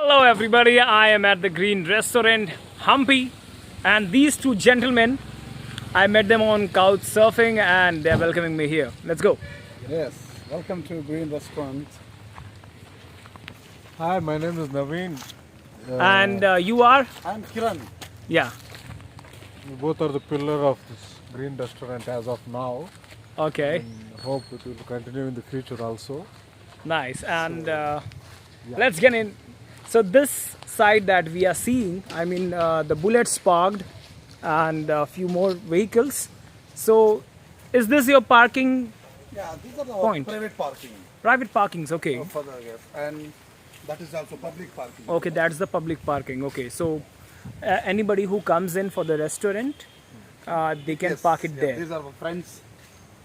Hello everybody, I am at the Green Restaurant, Hampi, and these two gentlemen, I met them on couch surfing and they're welcoming me here. Let's go. Yes, welcome to Green Restaurant. Hi, my name is Naveen. And you are? I'm Kiran. Yeah, We both are the pillar of this green restaurant as of now. okay, And hope it will continue in the future also. nice. And let's get in. So this side that we are seeing, I mean the bullets parked and a few more vehicles. So is this your parking, Yeah, these are the Point. private parking private parkings? Okay. for the yes, and that is also public parking. Okay, that's the public parking. Okay, so anybody who comes in for the restaurant, they can Yes, park it yeah, there. These are our friends.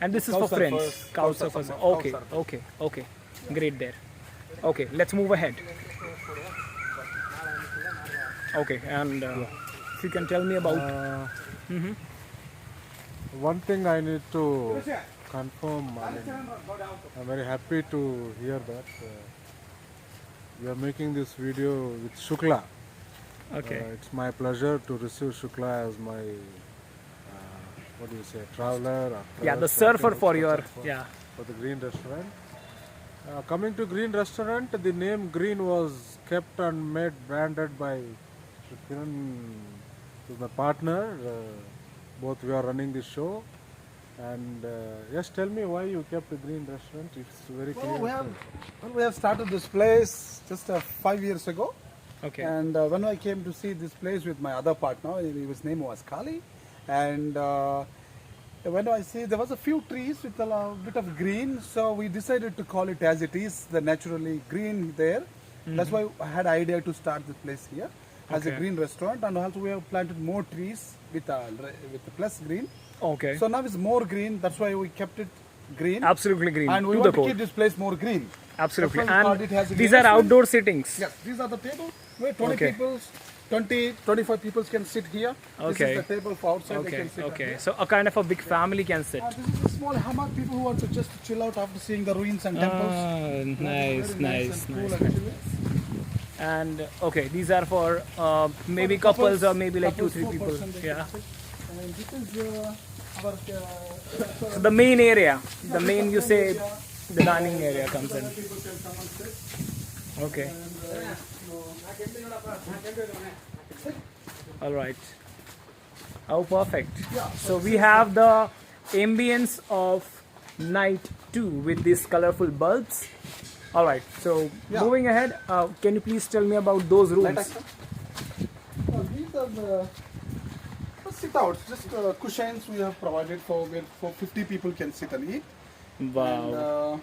And this is Couch for friends. surfers, Couch couch surfers. surfers, Okay, couch okay, okay. Great there. Okay, let's move ahead. Okay, and if you can tell me about. One thing I need to confirm, I'm very happy to hear that you are making this video with Shukla. Okay, It's my pleasure to receive Shukla as my, what do you say, traveler. Or yeah, the trust, surfer something for like your. that Yeah, for the Green Restaurant. Coming to Green Restaurant, the name Green was kept and made branded by Kiran, who's my partner. Both we are running the show. And yes, tell me why you kept the Green Restaurant. It's very clear. We have started this place just 5 years ago. okay. And when I came to see this place with my other partner, his name was Kali, and when I see there was a few trees with a bit of green, so we decided to call it as it is, the naturally green there. That's why I had idea to start this place here as a Okay. green restaurant, and also we have planted more trees with the plus green. Okay. So now it's more green. That's why we kept it green. Absolutely green. And we to want the to core. keep this place more green. Absolutely. That's why we called it as a And green these are restaurant. outdoor sittings. Yes, these are the tables where 20 Okay. people, 20, 25 people can sit here. Okay. This is the table for outside. They Okay, can sit okay. here. So a kind of a big family can sit. This is a small hammock. People who want to just chill out after seeing the ruins and temples. Ah, nice, Very nice, and cool nice. actually. And okay, these are for maybe For couples or maybe like couples, 2-3 people. person they can Yeah. sit. And this is our So the main area, the main you say, the dining area comes in. people can come and sit. Okay. All right. Oh, perfect. So we have the ambience of night too with these colorful bulbs. All right. So Yeah. moving ahead, can you please tell me about those Light rooms? action. These are the sit outs, just cushions we have provided for where for 50 people can sit and eat. Wow. And,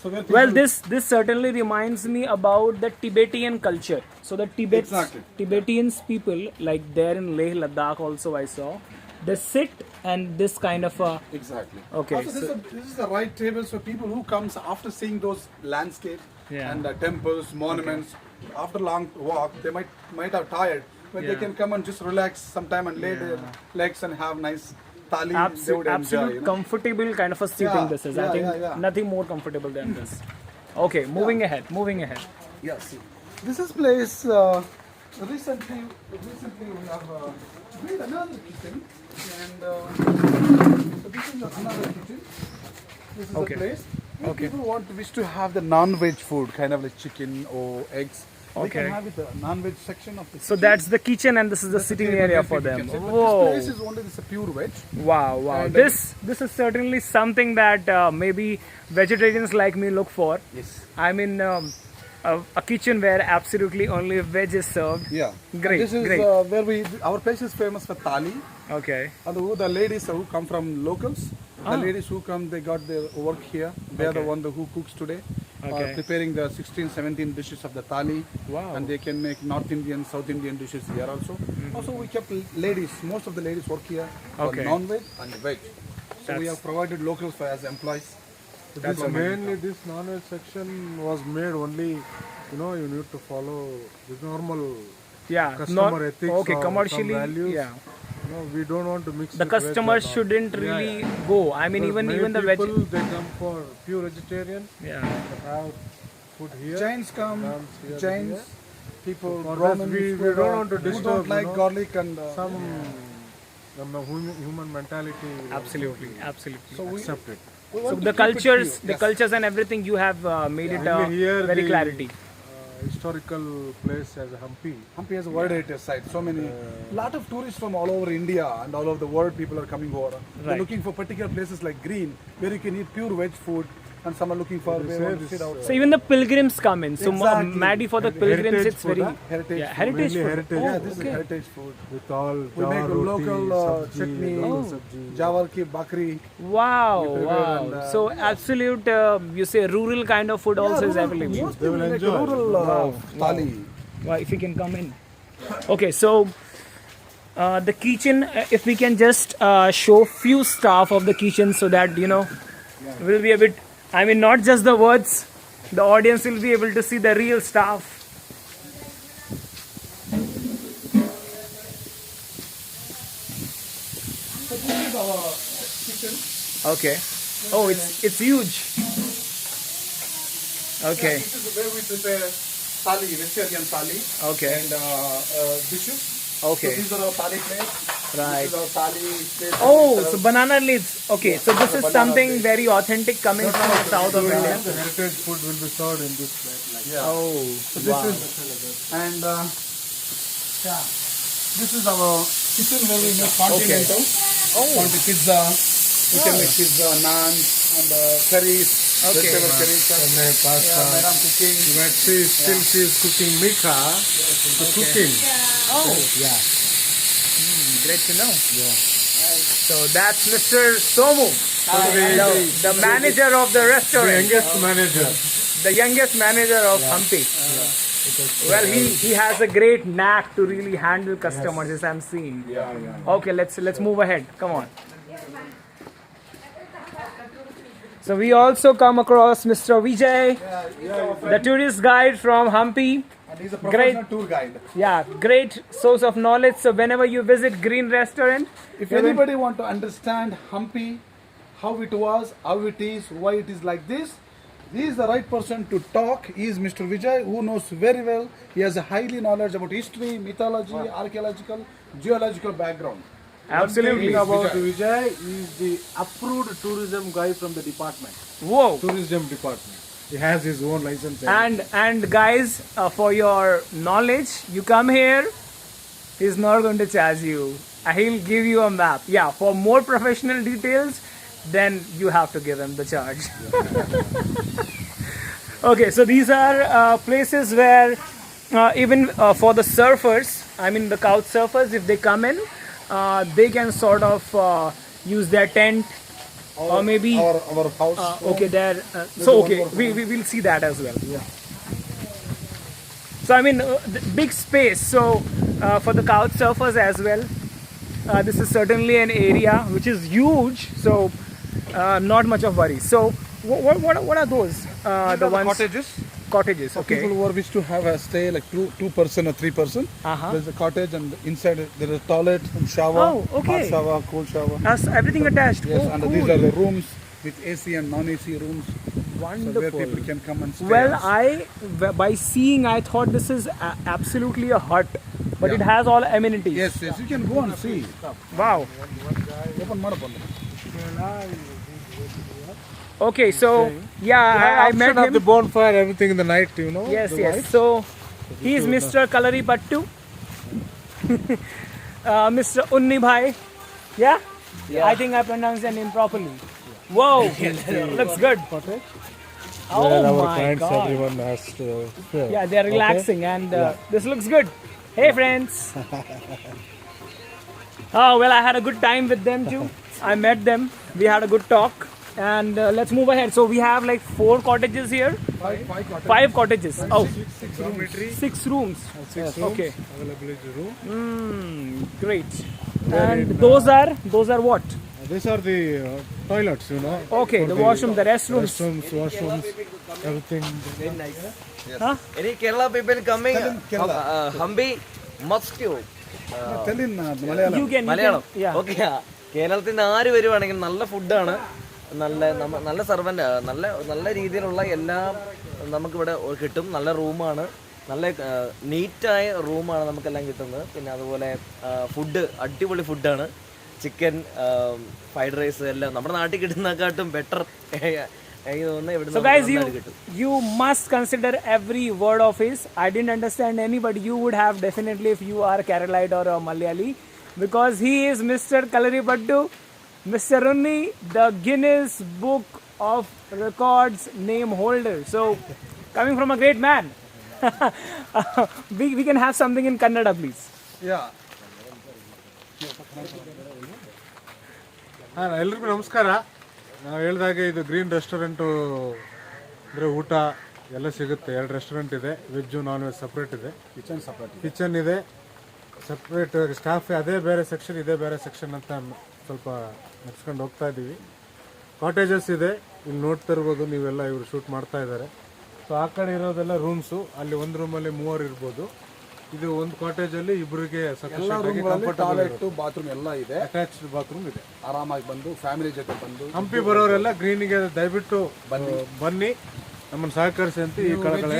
so where Well, people- this certainly reminds me about the Tibetan culture. So the Exactly. Tibetans people, like there in Leh Ladakh also I saw, they sit and this kind of a Exactly. Okay, Also, this is the right table so people who comes after seeing those landscapes Yeah. and temples, monuments, after long walk, they might have tired, but they Yeah. can come and just relax sometime and lay their legs and have nice thali. They would enjoy. absolute comfortable kind of a seating Yeah, this is. I yeah, think yeah, yeah. nothing more comfortable than this. Okay, moving ahead, moving ahead. Yes. This is place. Recently we have built another kitchen, and so this is another kitchen. This is Okay. a place. Where Okay. People wish to have the non-veg food, kind of like chicken or eggs. They Okay. can have it the non-veg section of the So kitchen. that's the kitchen and this is the sitting table area where for people them. can sit. But Whoa. This place is only this pure veg. Wow, wow. And This is certainly something that maybe vegetarians like me look for. Yes. I mean, a kitchen where absolutely only veg is served. Yeah. Great, And this is great. where our place is famous for thali. Okay. And the ladies who come from locals, the Ah. ladies who come, they got their work here. They are the Okay. one who cooks today, Okay. preparing the 16, 17 dishes of the thali. Wow. And they can make North Indian, South Indian dishes here also. Also, we kept ladies. Most of the ladies work here for Okay. non-veg and veg. So we That's- have provided locals as employees. This mainly this non-veg section was made only, you need to follow the normal Yeah. customer ethics okay. or Commercially, some values. yeah. We don't want to mix The with veg customers and all. shouldn't Yeah, really yeah. go. I mean, Because even many the veg. people, they come for pure vegetarian. Yeah. They have food here. Jains come, Comes here, Jains, here. people, For Brahmins, that, we who don't want to who disturb, don't like you know. garlic and Some human mentality. We want Absolutely, absolutely. so to we, accept it. we want So to the keep it cultures, pure. the Yes. cultures and everything you have made it Only here very the, clarity. Historical place as Hampi. Hampi has a world heritage site. So many, lot of tourists from all over India and all over the world. People are coming over. They're Right. looking for particular places like Green, where you can eat pure veg food, and some are looking for where you want to sit out. So even the pilgrims come in. So Exactly. Maddie, for the pilgrims, Heritage it's food, very huh? Heritage yeah, food. heritage Mainly food. heritage. Yeah, Oh, this is okay. heritage food. With all We make jawar a roti, local sabji, chutney, local sabji. jawar ki bakri. Wow, prepare wow. and, So absolute, you say rural kind of food also is available. Most They will people like enjoy. rural Wow. thali. Wow, if you can come in. Okay, so the kitchen, if we can just show few stuff of the kitchen so that, you know, will be a bit, I mean, not just the words, the audience will be able to see the real stuff. So this is our kitchen. Okay. Oh, it's huge. Okay, This is where we prepare thali, vegetarian thali, okay, and dishes. okay. So these are our thali plates. Right. This is our thali plate. Oh, so banana leaves. Okay, so this is banana something leaves. very authentic coming from the south of India. The heritage food will be served in this plate. Like Yeah. Oh, So this is and yeah, this is our kitchen where we make continental. Want pizza? We can make pizza, naan, and curries, Okay. vegetable curries. Penne, pasta. Yeah, madam cooking. You might see, still she is cooking Mika. The cooking. oh, Yeah. great to know. So that's Mr. Somu, the manager of the The restaurant, youngest manager. the youngest manager of Hampi. Well, he has a great knack to really handle customers, as I'm seeing. Okay, let's move ahead. Come on. So we also come across Mr. Vijay, the tourist guide from Hampi. And he's a professional tour guide. Yeah, great source of knowledge. So whenever you visit Green Restaurant, If anybody want to understand Hampi, how it was, how it is, why it is like this, he is the right person to talk. He is Mr. Vijay, who knows very well. He has a highly knowledge about history, mythology, archaeological, geological background. absolutely. Thing about Vijay is the approved tourism guy from the department. Whoa. Tourism department. He has his own license. And guys, for your knowledge, you come here, he's not going to charge you. He'll give you a map. Yeah, for more professional details, then you have to give him the charge. Okay, so these are places where even for the surfers, I mean the couch surfers, if they come in, they can sort of use their tent or maybe Our house. okay there. So okay, we will see that as well. Yeah. So I mean, big space. So for the couch surfers as well, this is certainly an area which is huge. So not much of worry. So what are those? The ones cottages. cottages. For Okay. people who wish to have a stay like two person or 3 person. Uh-huh. There's a cottage and inside there is a toilet and shower. Oh, okay. Hot shower, cold shower. Has everything attached. Yes, Oh, and cool. these are the rooms with AC and non-AC rooms. So where Wonderful. people can come and stay. Well, and by seeing, I thought this is absolutely a hut, but it has all amenities. yes, you can go and see. Wow. Open madapanda. Okay, so yeah, I met Have the him. bonfire, everything in the night, you know. Yes, the yes. lights. So he is Mr. Kalari Pattu, Mr. Unni Bhai. Yeah? I think I pronounced the name properly. Whoa, looks good. Where Oh our my clients, god. everyone has to stay. Yeah, they're relaxing and this looks good. Hey friends. Oh, well, I had a good time with them too. I met them. We had a good talk. And let's move ahead. So we have like 4 cottages here. 5 cottages. 5 cottages. Oh, 6 dormitory. 6 rooms. Six rooms, Okay. availability room. Great. And those are what? These are the toilets, you know. Okay, for the washroom, the restrooms. Restrooms, washrooms, everything. Huh? Any Kerala people coming, Kerala. Hampi must you. Tell in Malayalam. You can, Malayalam yeah. Okay കേരളത്തിൽ നിന്ന് ആര് വരുവാണെങ്കിലും നല്ല ഫുഡാണ്, നല്ല servant, നല്ല രീതിയിലുള്ള എല്ലാം നമുക്കിവിടെ കിട്ടും. നല്ല റൂമാണ്, നല്ല നീറ്റായ റൂമാണ് നമുക്കെല്ലാം കിട്ടുന്നത്. പിന്നെ അതുപോലെ ഫുഡ് അടിപൊളി ഫുഡാണ്. ചിക്കൻ, ഫ്രൈഡ് റൈസ് എല്ലാം നമ്മുടെ നാട്ടിൽ കിട്ടുന്നതിനെക്കാട്ടും ബെറ്റർ എനിക്ക് തോന്നുന്നത് ഇവിടെ So guys, you must consider every word of his. I didn't understand any, but you would have definitely if you are Keralite or a Malayali, because he is Mr. Kalaripattu, Mr. Unni, the Guinness Book of Records name holder. So coming from a great man, we can have something in Kannada, please. Yeah. ಹಾಂ, ಎಲ್ರಿಗೂ ನಮಸ್ಕಾರ. ನಾವು ಹೇಳ್ದಾಗೆ ಇದು green restaurant ಅಂದರೆ ಊಟ ಎಲ್ಲ ಸಿಗುತ್ತೆ. 2 ರೆಸ್ಟೋರೆಂಟ್ ಇದೆ, ವೆಜ್ಜು ನಾನ್ ವೆಜ್ ಸಪ್ರೇಟ್ ಇದೆ. ಕಿಚನ್ ಇದೆ ಸಪ್ರೇಟ್, ಸ್ಟಾಫ್ ಅದೇ ಬೇರೆ ಸೆಕ್ಷನ್, ಇದೇ ಬೇರೆ ಸೆಕ್ಷನ್ ಅಂತ ಸ್ವಲ್ಪ ನಡ್ಸ್ಕೊಂಡು ಹೋಗ್ತಾ ಇದ್ದೀವಿ. ಕಾಟೇಜಸ್ ಇದೆ, ಇಲ್ಲಿ ನೋಡ್ತಾ ಇರ್ಬೋದು ನೀವೆಲ್ಲ, ಇವರು ಶೂಟ್ ಮಾಡ್ತಾ ಇದ್ದಾರೆ. ಸೊ ಆ ಕಡೆ ಇರೋದೆಲ್ಲ ರೂಮ್ಸು, ಅಲ್ಲಿ ಒಂದು ರೂಮಲ್ಲಿ 3 ಇರ್ಬೋದು. ಇದು ಒಂದು ಕಾಟೇಜಲ್ಲಿ ಇಬ್ಬರಿಗೆ ಟಾಯ್ಲೆಟ್ ಬಾತ್ರೂಮ್ ಎಲ್ಲ ಇದೆ, ಅಟ್ಯಾಚ್ಡ್ ಬಾತ್ರೂಮ್ ಇದೆ. ಆರಾಮಾಗಿ ಬಂದು ಫ್ಯಾಮಿಲಿ ಜೊತೆ ಬಂದು ಹಂಪಿ ಬರೋರೆಲ್ಲ ಗ್ರೀನ್ಗೆ ದಯವಿಟ್ಟು ಬನ್ನಿ, ನಮ್ಮನ್ನು ಸಹಕರಿಸಿ ಅಂತ ಈ ಕಳಕಳಿ.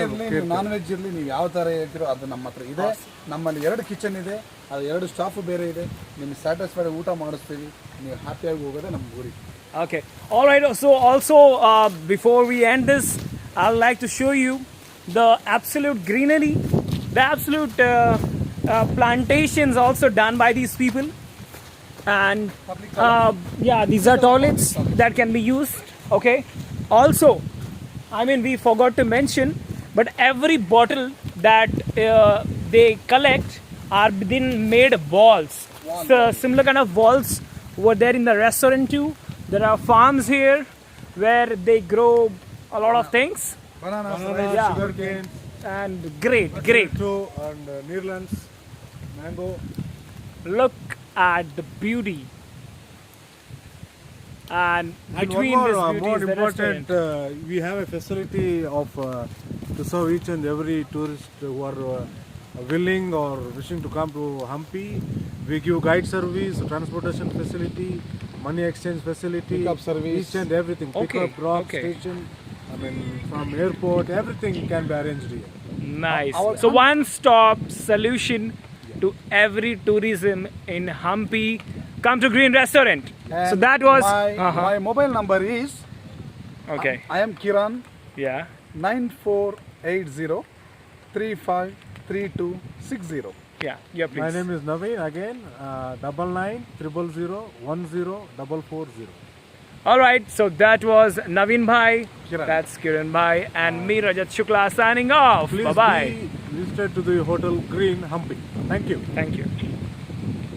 ನಾನ್ ವೆಜ್ ಇರಲಿ, ನೀವು ಯಾವ ಥರ ಹೇಳ್ತೀರೋ ಅದು ನಮ್ಮ ಹತ್ರ ಇದೆ. ನಮ್ಮಲ್ಲಿ 2 ಕಿಚನ್ ಇದೆ, ಅದು 2 ಸ್ಟಾಫು ಬೇರೆ ಇದೆ. ನಿಮ್ಗೆ ಸ್ಯಾಟಿಸ್ಫೈಡ್ ಊಟ ಮಾಡಿಸ್ತೀವಿ, ನೀವು ಹ್ಯಾಪಿಯಾಗಿ ಹೋಗೋದೇ ನಮ್ಮ ಗುರಿ. Okay. All right. So also before we end this, I'd like to show you the absolute greenery, the absolute plantations also done by these people. And yeah, these are toilets that can be used. Okay. Also, I mean, we forgot to mention, but every bottle that they collect are then made balls. So similar kind of balls were there in the restaurant too. There are farms here where they grow a lot of things. Bananas, Yeah. sugar cane, And great. and Netherlands mango. Look at the beauty. And between one this more, beauty more is the important, restaurant. we have a facility of to serve each and every tourist who are willing or wishing to come to Hampi. We give guide service, transportation facility, money exchange facility, Pickup service. each and everything. Okay, Pickup, drop, okay. station. I mean, from airport, everything can be arranged here. Nice. So one-stop solution to every tourism in Hampi. Come to Green Restaurant. And So that was my mobile number is, okay. I am Kiran, Yeah. 9480353260. Yeah. Yeah. Please. My name is Naveen again. 9900104440. All right. So that was Naveen Bhai. Kiran. That's Kiran Bhai and me, Rajat Shukla, signing off. Please Bye bye. be visited to the Hotel Green Hampi. Thank you. Thank you.